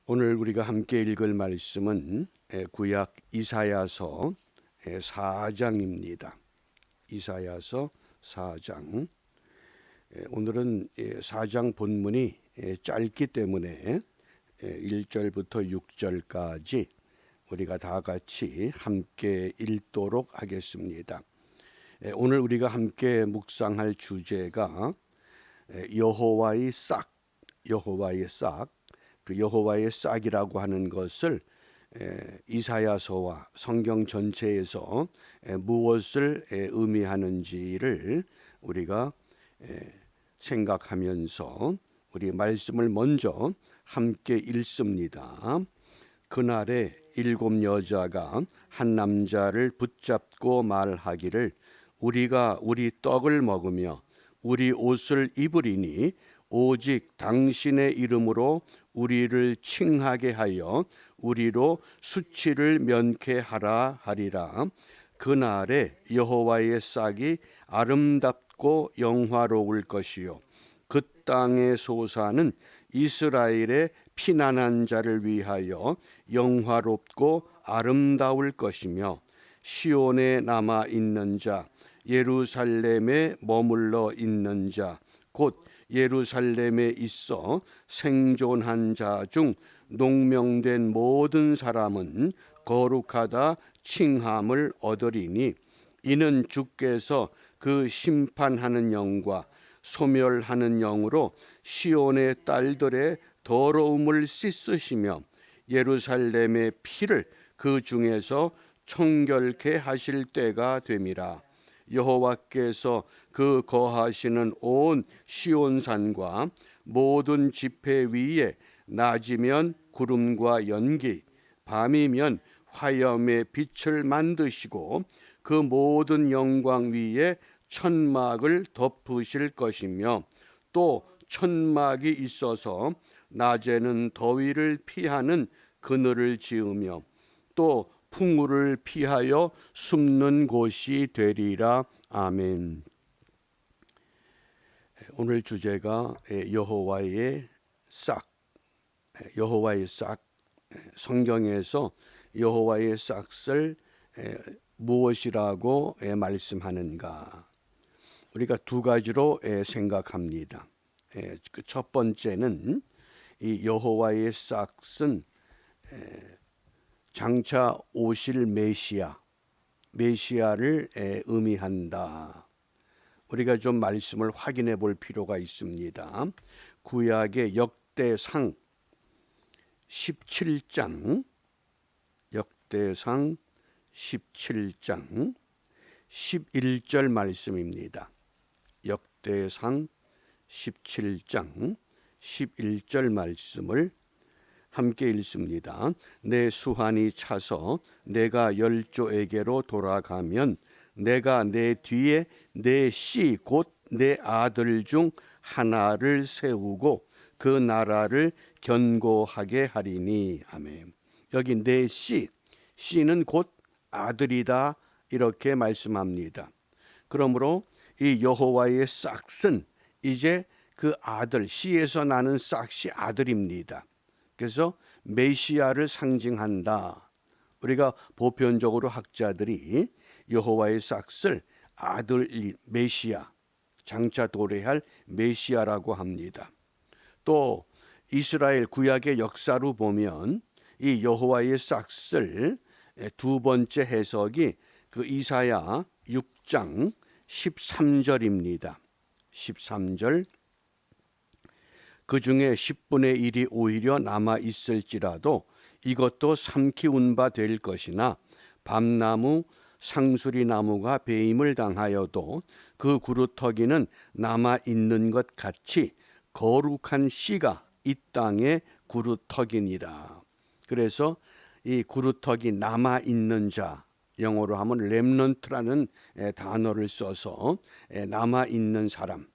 오늘 우리가 함께 읽을 말씀은 구약 이사야서 4장입니다. 이사야서 4장. 오늘은 4장 본문이 짧기 때문에 1절부터 6절까지 우리가 다 같이 함께 읽도록 하겠습니다. 오늘 우리가 함께 묵상할 주제가 여호와의 싹, 여호와의 싹. 그 여호와의 싹이라고 하는 것을 이사야서와 성경 전체에서 무엇을 의미하는지를 우리가 생각하면서 우리 말씀을 먼저 함께 읽습니다. 그날에 7 여자가 한 남자를 붙잡고 말하기를 우리가 우리 떡을 먹으며 우리 옷을 입으리니 오직 당신의 이름으로 우리를 칭하게 하여 우리로 수치를 면케하라 하리라. 그날에 여호와의 싹이 아름답고 영화로울 것이요 그 땅의 소사는 이스라엘의 피난한 자를 위하여 영화롭고 아름다울 것이며 시온에 남아 있는 자 예루살렘에 머물러 있는 자 곧 예루살렘에 있어 생존한 자 중 농명된 모든 사람은 거룩하다 칭함을 얻으리니 이는 주께서 그 심판하는 영과 소멸하는 영으로 시온의 딸들의 더러움을 씻으시며 예루살렘의 피를 그 중에서 청결케 하실 때가 됨이라. 여호와께서 그 거하시는 온 시온산과 모든 지폐 위에 낮이면 구름과 연기, 밤이면 화염의 빛을 만드시고 그 모든 영광 위에 천막을 덮으실 것이며 또 천막이 있어서 낮에는 더위를 피하는 그늘을 지으며 또 풍우를 피하여 숨는 곳이 되리라. 아멘. 오늘 주제가 여호와의 싹, 여호와의 싹. 성경에서 여호와의 싹을 무엇이라고 말씀하는가? 우리가 두 가지로 생각합니다. 첫 번째는 이 여호와의 싹은 장차 오실 메시아를 의미한다. 우리가 좀 말씀을 확인해 볼 필요가 있습니다. 구약의 역대상 17장, 역대상 17장 11절 말씀입니다. 역대상 17장 11절 말씀을 함께 읽습니다. 내 수한이 차서 내가 열조에게로 돌아가면 내가 내 뒤에 내 씨 곧 내 아들 중 하나를 세우고 그 나라를 견고하게 하리니. 아멘. 여기 내 씨는 곧 아들이다 이렇게 말씀합니다. 그러므로 이 여호와의 싹은 이제 그 아들 씨에서 나는 싹이 아들입니다. 그래서 메시아를 상징한다. 우리가 보편적으로 학자들이 여호와의 싹을 아들 메시아, 장차 도래할 메시아라고 합니다. 또 이스라엘 구약의 역사로 보면 이 여호와의 싹을 두 번째 해석이 그 이사야 6장 13절입니다. 13절 그 중에 10분의 1이 오히려 남아 있을지라도 이것도 삼키 운바 될 것이나 밤나무 상수리 나무가 배임을 당하여도 그 구루터기는 남아 있는 것 같이 거룩한 씨가 이 땅의 구루터기니라. 그래서 이 구루터기 남아 있는 자, 영어로 하면 렘넌트라는 단어를 써서 남아 있는 사람.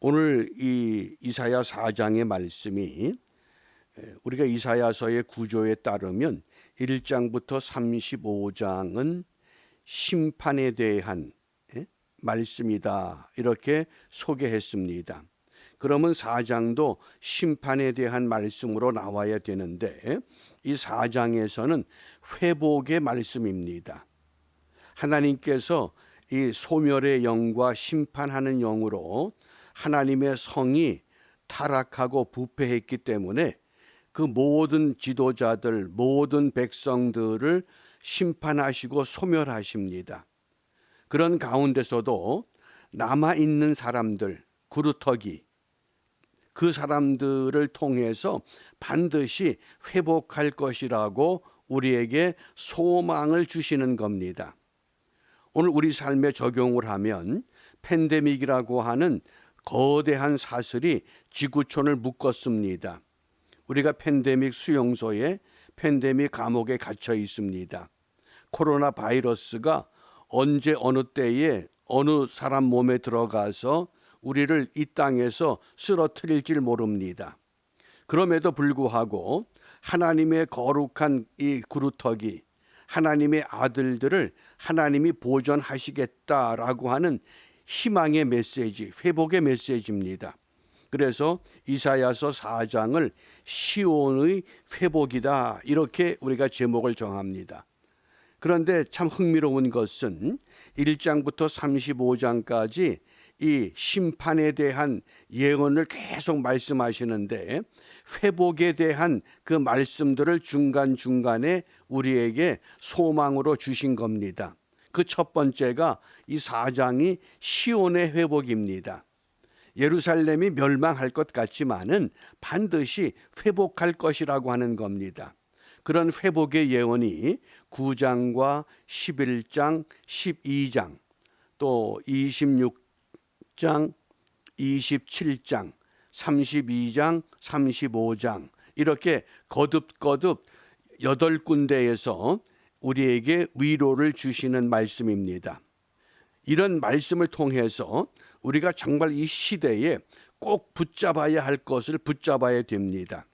오늘 이 이사야 4장의 말씀이 우리가 이사야서의 구조에 따르면 1장부터 35장은 심판에 대한 말씀이다 이렇게 소개했습니다. 그러면 4장도 심판에 대한 말씀으로 나와야 되는데 이 4장에서는 회복의 말씀입니다. 하나님께서 이 소멸의 영과 심판하는 영으로 하나님의 성이 타락하고 부패했기 때문에 그 모든 지도자들, 모든 백성들을 심판하시고 소멸하십니다. 그런 가운데서도 남아있는 사람들, 구루터기, 그 사람들을 통해서 반드시 회복할 것이라고 우리에게 소망을 주시는 겁니다. 오늘 우리 삶에 적용을 하면 팬데믹이라고 하는 거대한 사슬이 지구촌을 묶었습니다. 우리가 팬데믹 수용소에, 팬데믹 감옥에 갇혀 있습니다. 코로나 바이러스가 언제 어느 때에 어느 사람 몸에 들어가서 우리를 이 땅에서 쓰러뜨릴지 모릅니다. 그럼에도 불구하고 하나님의 거룩한 이 구루터기, 하나님의 아들들을 하나님이 보존하시겠다라고 하는 희망의 메시지, 회복의 메시지입니다. 그래서 이사야서 4장을 시온의 회복이다 이렇게 우리가 제목을 정합니다. 그런데 참 흥미로운 것은 1장부터 35장까지 이 심판에 대한 예언을 계속 말씀하시는데 회복에 대한 그 말씀들을 중간중간에 우리에게 소망으로 주신 겁니다. 그 첫 번째가 이 4장이 시온의 회복입니다. 예루살렘이 멸망할 것 같지만은 반드시 회복할 것이라고 하는 겁니다. 그런 회복의 예언이 9장과 11장, 12장, 또 26장, 27장, 32장, 35장 이렇게 거듭거듭 8군데에서 우리에게 위로를 주시는 말씀입니다. 이런 말씀을 통해서 우리가 정말 이 시대에 꼭 붙잡아야 할 것을 붙잡아야 됩니다.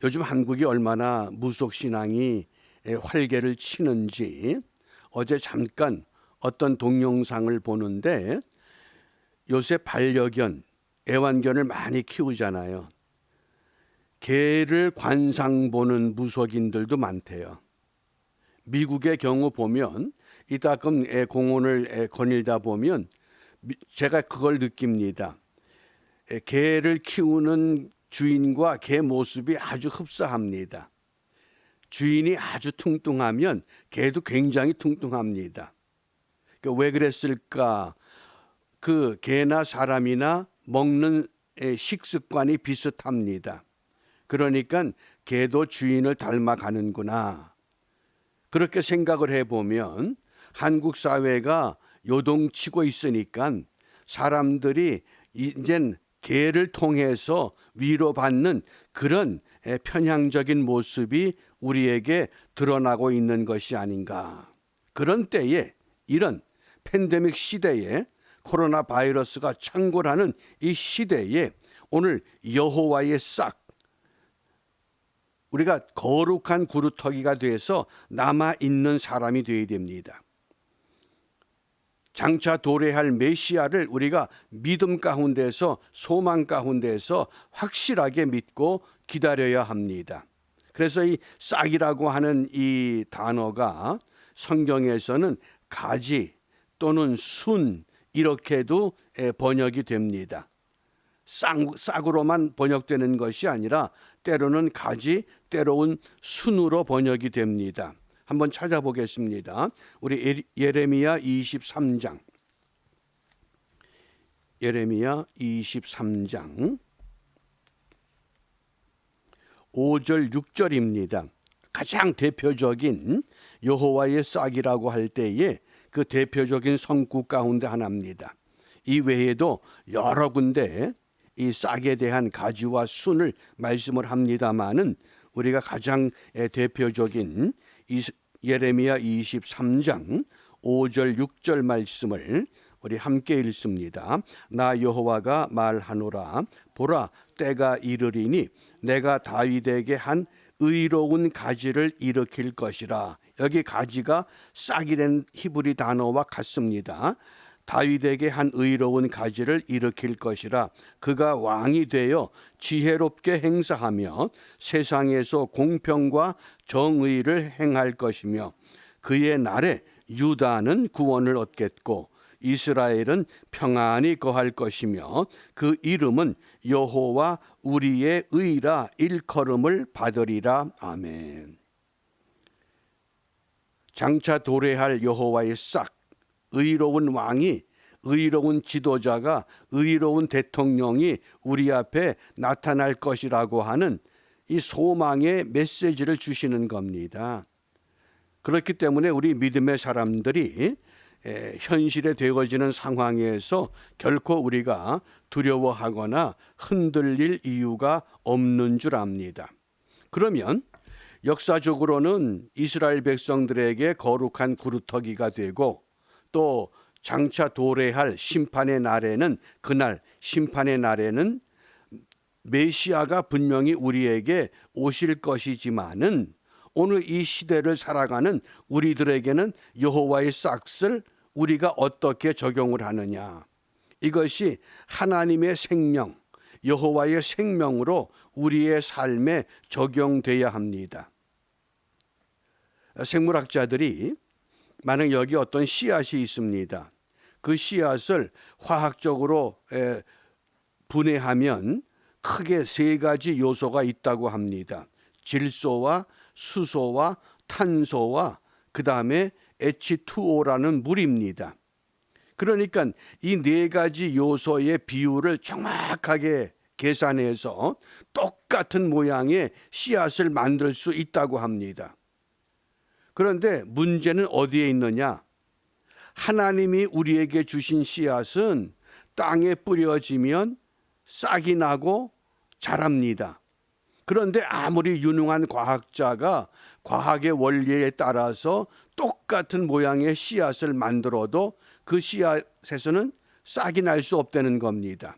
요즘 한국이 얼마나 무속신앙이 활개를 치는지 어제 잠깐 어떤 동영상을 보는데 요새 반려견, 애완견을 많이 키우잖아요. 개를 관상 보는 무속인들도 많대요. 미국의 경우 보면 이따금 공원을 거닐다 보면 제가 그걸 느낍니다. 개를 키우는 주인과 개 모습이 아주 흡사합니다. 주인이 아주 퉁퉁하면 개도 굉장히 퉁퉁합니다. 왜 그랬을까? 그 개나 사람이나 먹는 식습관이 비슷합니다. 그러니까 개도 주인을 닮아가는구나. 그렇게 생각을 해보면 한국 사회가 요동치고 있으니까 사람들이 이젠 개를 통해서 위로받는 그런 편향적인 모습이 우리에게 드러나고 있는 것이 아닌가. 그런 때에 이런 팬데믹 시대에 코로나 바이러스가 창궐하는 이 시대에 오늘 여호와의 싹, 우리가 거룩한 구루터기가 돼서 남아있는 사람이 되어야 됩니다. 장차 도래할 메시아를 우리가 믿음 가운데서 소망 가운데서 확실하게 믿고 기다려야 합니다. 그래서 이 싹이라고 하는 이 단어가 성경에서는 가지 또는 순 이렇게도 번역이 됩니다. 싹으로만 번역되는 것이 아니라 때로는 가지, 때로는 순으로 번역이 됩니다. 한번 찾아보겠습니다. 우리 예레미야 23장. 예레미야 23장 5절 6절입니다. 가장 대표적인 여호와의 싹이라고 할 때에 그 대표적인 성구 가운데 하나입니다. 이 외에도 여러 군데 이 싹에 대한 가지와 순을 말씀을 합니다마는 우리가 가장 대표적인 예레미야 23장 5절 6절 말씀을 우리 함께 읽습니다. 나 여호와가 말하노라. 보라, 때가 이르리니 내가 다윗에게 한 의로운 가지를 일으킬 것이라. 여기 가지가 싹이라는 히브리 단어와 같습니다. 다윗에게 한 의로운 가지를 일으킬 것이라. 그가 왕이 되어 지혜롭게 행사하며 세상에서 공평과 정의를 행할 것이며 그의 날에 유다는 구원을 얻겠고 이스라엘은 평안히 거할 것이며 그 이름은 여호와 우리의 의라 일컬음을 받으리라. 아멘. 장차 도래할 여호와의 싹, 의로운 왕이, 의로운 지도자가, 의로운 대통령이 우리 앞에 나타날 것이라고 하는 이 소망의 메시지를 주시는 겁니다. 그렇기 때문에 우리 믿음의 사람들이 현실에 되어지는 상황에서 결코 우리가 두려워하거나 흔들릴 이유가 없는 줄 압니다. 그러면 역사적으로는 이스라엘 백성들에게 거룩한 구루터기가 되고 또 장차 도래할 심판의 날에는, 그날 심판의 날에는 메시아가 분명히 우리에게 오실 것이지만은 오늘 이 시대를 살아가는 우리들에게는 여호와의 싹을 우리가 어떻게 적용을 하느냐, 이것이 하나님의 생명, 여호와의 생명으로 우리의 삶에 적용돼야 합니다. 생물학자들이 만약 여기 어떤 씨앗이 있습니다. 그 씨앗을 화학적으로 분해하면 크게 세 가지 요소가 있다고 합니다. 질소와 수소와 탄소와 그 다음에 H2O라는 물입니다. 그러니까 이 네 가지 요소의 비율을 정확하게 계산해서 똑같은 모양의 씨앗을 만들 수 있다고 합니다. 그런데 문제는 어디에 있느냐? 하나님이 우리에게 주신 씨앗은 땅에 뿌려지면 싹이 나고 자랍니다. 그런데 아무리 유능한 과학자가 과학의 원리에 따라서 똑같은 모양의 씨앗을 만들어도 그 씨앗에서는 싹이 날 수 없다는 겁니다.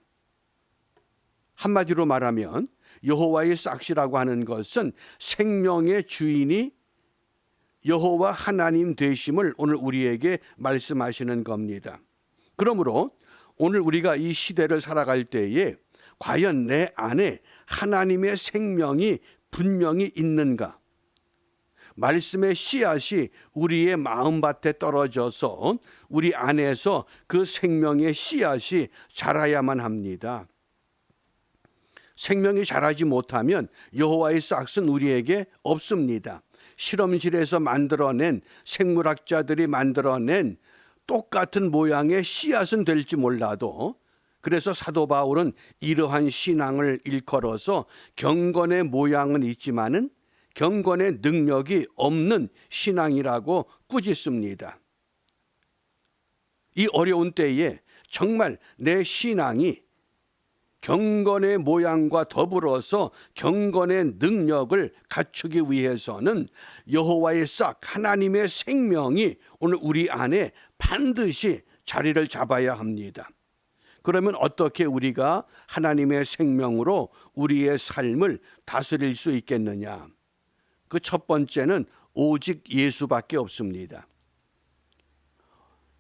한마디로 말하면 여호와의 싹이라고 하는 것은 생명의 주인이 여호와 하나님 되심을 오늘 우리에게 말씀하시는 겁니다. 그러므로 오늘 우리가 이 시대를 살아갈 때에 과연 내 안에 하나님의 생명이 분명히 있는가? 말씀의 씨앗이 우리의 마음밭에 떨어져서 우리 안에서 그 생명의 씨앗이 자라야만 합니다. 생명이 자라지 못하면 여호와의 싹은 우리에게 없습니다. 실험실에서 만들어낸, 생물학자들이 만들어낸 똑같은 모양의 씨앗은 될지 몰라도, 그래서 사도 바울은 이러한 신앙을 일컬어서 경건의 모양은 있지만은 경건의 능력이 없는 신앙이라고 꾸짖습니다. 이 어려운 때에 정말 내 신앙이 경건의 모양과 더불어서 경건의 능력을 갖추기 위해서는 여호와의 싹, 하나님의 생명이 오늘 우리 안에 반드시 자리를 잡아야 합니다. 그러면 어떻게 우리가 하나님의 생명으로 우리의 삶을 다스릴 수 있겠느냐? 그 첫 번째는 오직 예수밖에 없습니다.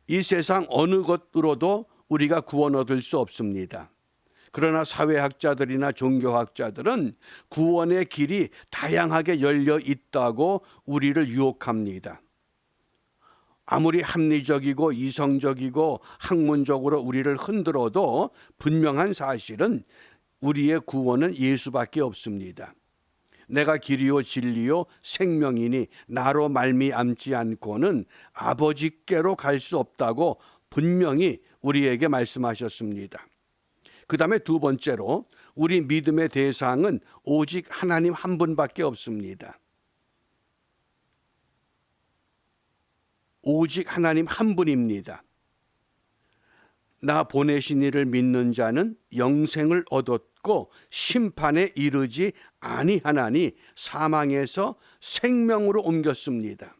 이 세상 어느 것으로도 우리가 구원 얻을 수 없습니다. 그러나 사회학자들이나 종교학자들은 구원의 길이 다양하게 열려 있다고 우리를 유혹합니다. 아무리 합리적이고 이성적이고 학문적으로 우리를 흔들어도 분명한 사실은 우리의 구원은 예수밖에 없습니다. 내가 길이요 진리요 생명이니 나로 말미암지 않고는 아버지께로 갈 수 없다고 분명히 우리에게 말씀하셨습니다. 그 다음에 두 번째로 우리 믿음의 대상은 오직 하나님 한 분밖에 없습니다. 오직 하나님 한 분입니다. 나 보내신 이를 믿는 자는 영생을 얻었고 심판에 이르지 아니하나니 사망에서 생명으로 옮겼습니다.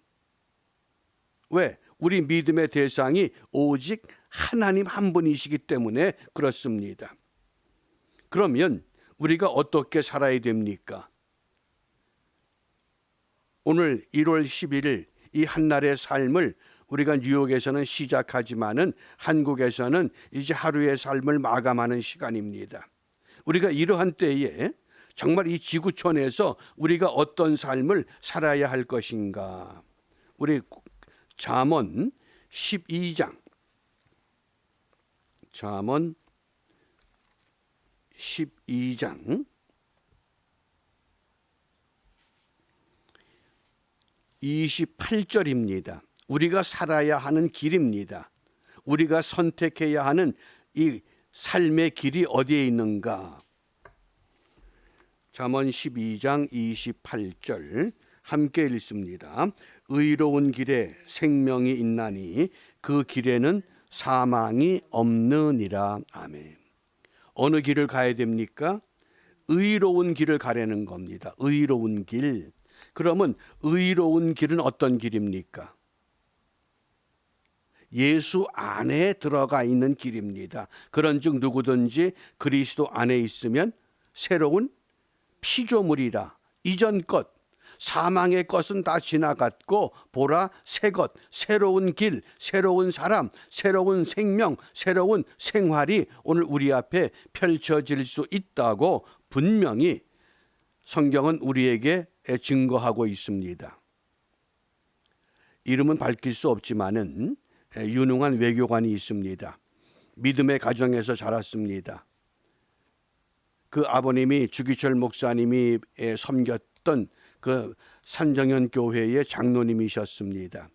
왜? 우리 믿음의 대상이 오직 하나님 한 분이시기 때문에 그렇습니다. 그러면 우리가 어떻게 살아야 됩니까? 오늘 1월 11일 이 한날의 삶을 우리가 뉴욕에서는 시작하지만은 한국에서는 이제 하루의 삶을 마감하는 시간입니다. 우리가 이러한 때에 정말 이 지구촌에서 우리가 어떤 삶을 살아야 할 것인가? 우리 잠언 12장 28절입니다. 우리가 살아야 하는 길입니다. 우리가 선택해야 하는 이 삶의 길이 어디에 있는가? 잠언 12장 28절 함께 읽습니다. 의로운 길에 생명이 있나니 그 길에는 사망이 없느니라. 아멘. 어느 길을 가야 됩니까? 의로운 길을 가려는 겁니다. 의로운 길. 그러면 의로운 길은 어떤 길입니까? 예수 안에 들어가 있는 길입니다. 그런즉 누구든지 그리스도 안에 있으면 새로운 피조물이라. 이전 것, 사망의 것은 다 지나갔고 보라 새 것, 새로운 길, 새로운 사람, 새로운 생명, 새로운 생활이 오늘 우리 앞에 펼쳐질 수 있다고 분명히 성경은 우리에게 증거하고 있습니다. 이름은 밝힐 수 없지만은 유능한 외교관이 있습니다. 믿음의 가정에서 자랐습니다. 그 아버님이 주기철 목사님이 섬겼던 그 산정현 교회의 장로님이셨습니다.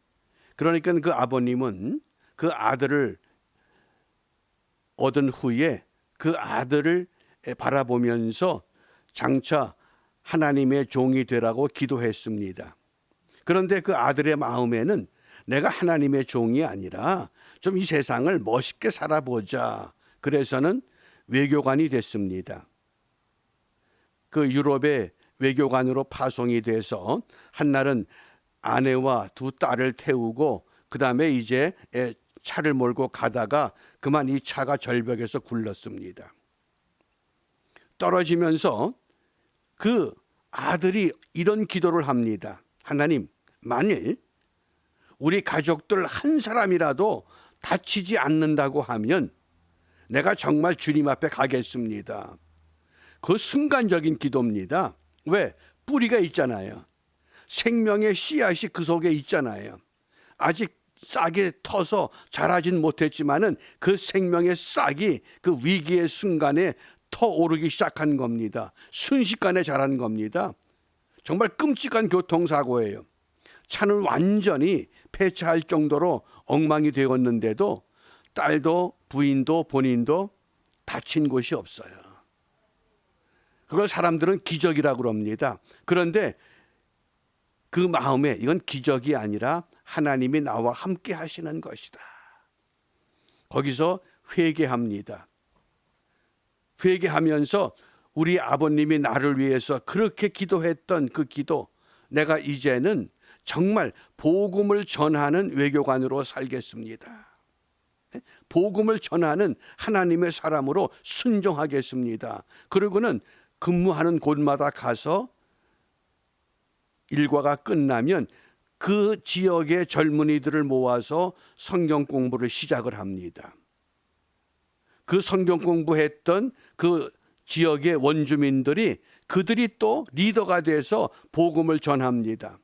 그러니까 그 아버님은 그 아들을 얻은 후에 그 아들을 바라보면서 장차 하나님의 종이 되라고 기도했습니다. 그런데 그 아들의 마음에는 내가 하나님의 종이 아니라 좀 이 세상을 멋있게 살아보자. 그래서는 외교관이 됐습니다. 그 유럽의 외교관으로 파송이 돼서 한날은 아내와 두 딸을 태우고 그 다음에 이제 차를 몰고 가다가 그만 이 차가 절벽에서 굴렀습니다. 떨어지면서 그 아들이 이런 기도를 합니다. 하나님, 만일 우리 가족들 한 사람이라도 다치지 않는다고 하면 내가 정말 주님 앞에 가겠습니다. 그 순간적인 기도입니다. 왜? 뿌리가 있잖아요. 생명의 씨앗이 그 속에 있잖아요. 아직 싹이 터서 자라진 못했지만은 그 생명의 싹이 그 위기의 순간에 터오르기 시작한 겁니다. 순식간에 자란 겁니다. 정말 끔찍한 교통사고예요. 차는 완전히 폐차할 정도로 엉망이 되었는데도 딸도 부인도 본인도 다친 곳이 없어요. 그걸 사람들은 기적이라고 그럽니다. 그런데 그 마음에 이건 기적이 아니라 하나님이 나와 함께 하시는 것이다. 거기서 회개합니다. 회개하면서 우리 아버님이 나를 위해서 그렇게 기도했던 그 기도, 내가 이제는 정말 복음을 전하는 외교관으로 살겠습니다. 복음을 전하는 하나님의 사람으로 순종하겠습니다. 그리고는 근무하는 곳마다 가서 일과가 끝나면 그 지역의 젊은이들을 모아서 성경 공부를 시작을 합니다. 그 성경 공부했던 그 지역의 원주민들이 그들이 또 리더가 돼서 복음을 전합니다.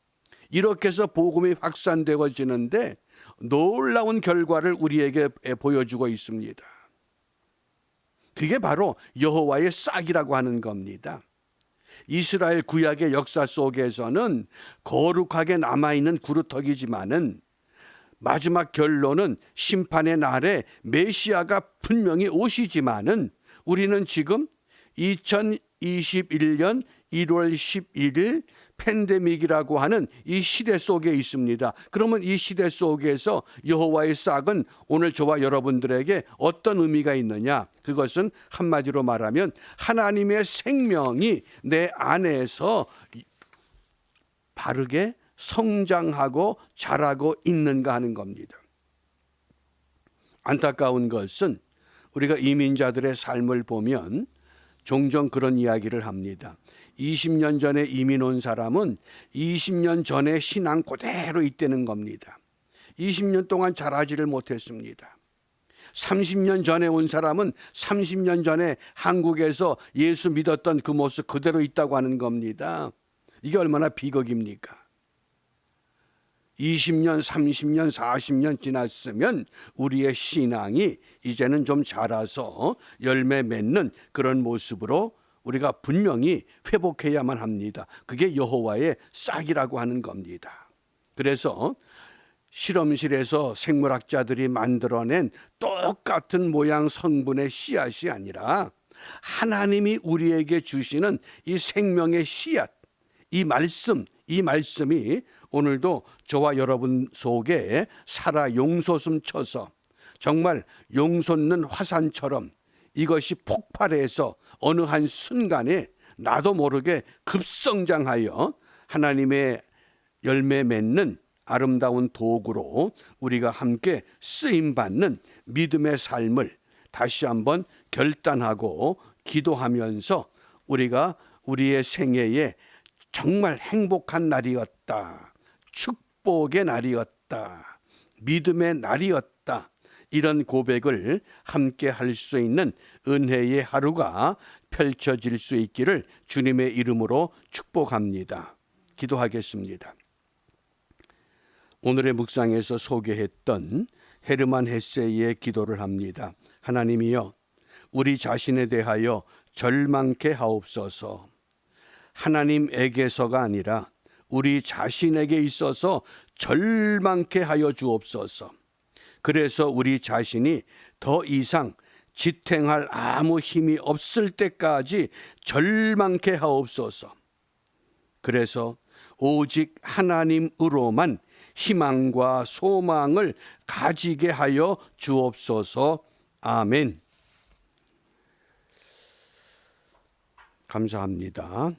이렇게 해서 복음이 확산되어지는데 놀라운 결과를 우리에게 보여주고 있습니다. 그게 바로 여호와의 싹이라고 하는 겁니다. 이스라엘 구약의 역사 속에서는 거룩하게 남아있는 구루터기지만은 마지막 결론은 심판의 날에 메시아가 분명히 오시지만은 우리는 지금 2021년 1월 11일 팬데믹이라고 하는 이 시대 속에 있습니다. 그러면 이 시대 속에서 여호와의 싹은 오늘 저와 여러분들에게 어떤 의미가 있느냐? 그것은 한마디로 말하면 하나님의 생명이 내 안에서 바르게 성장하고 자라고 있는가 하는 겁니다. 안타까운 것은 우리가 이민자들의 삶을 보면 종종 그런 이야기를 합니다. 20년 전에 이민 온 사람은 20년 전에 신앙 그대로 있다는 겁니다. 20년 동안 잘하지를 못했습니다. 30년 전에 온 사람은 30년 전에 한국에서 예수 믿었던 그 모습 그대로 있다고 하는 겁니다. 이게 얼마나 비극입니까? 20년, 30년, 40년 지났으면 우리의 신앙이 이제는 좀 자라서 열매 맺는 그런 모습으로 우리가 분명히 회복해야만 합니다. 그게 여호와의 싹이라고 하는 겁니다. 그래서 실험실에서 생물학자들이 만들어낸 똑같은 모양 성분의 씨앗이 아니라 하나님이 우리에게 주시는 이 생명의 씨앗, 이 말씀이 오늘도 저와 여러분 속에 살아 용솟음 쳐서 정말 용솟는 화산처럼 이것이 폭발해서 어느 한 순간에 나도 모르게 급성장하여 하나님의 열매 맺는 아름다운 도구로 우리가 함께 쓰임받는 믿음의 삶을 다시 한번 결단하고 기도하면서 우리가 우리의 생애에 정말 행복한 날이었다, 축복의 날이었다, 믿음의 날이었다, 이런 고백을 함께 할 수 있는 은혜의 하루가 펼쳐질 수 있기를 주님의 이름으로 축복합니다. 기도하겠습니다. 오늘의 묵상에서 소개했던 헤르만 헤세의 기도를 합니다. 하나님이여, 우리 자신에 대하여 절망케 하옵소서. 하나님에게서가 아니라 우리 자신에게 있어서 절망케 하여 주옵소서. 그래서 우리 자신이 더 이상 지탱할 아무 힘이 없을 때까지 절망케 하옵소서. 그래서 오직 하나님으로만 희망과 소망을 가지게 하여 주옵소서. 아멘. 감사합니다.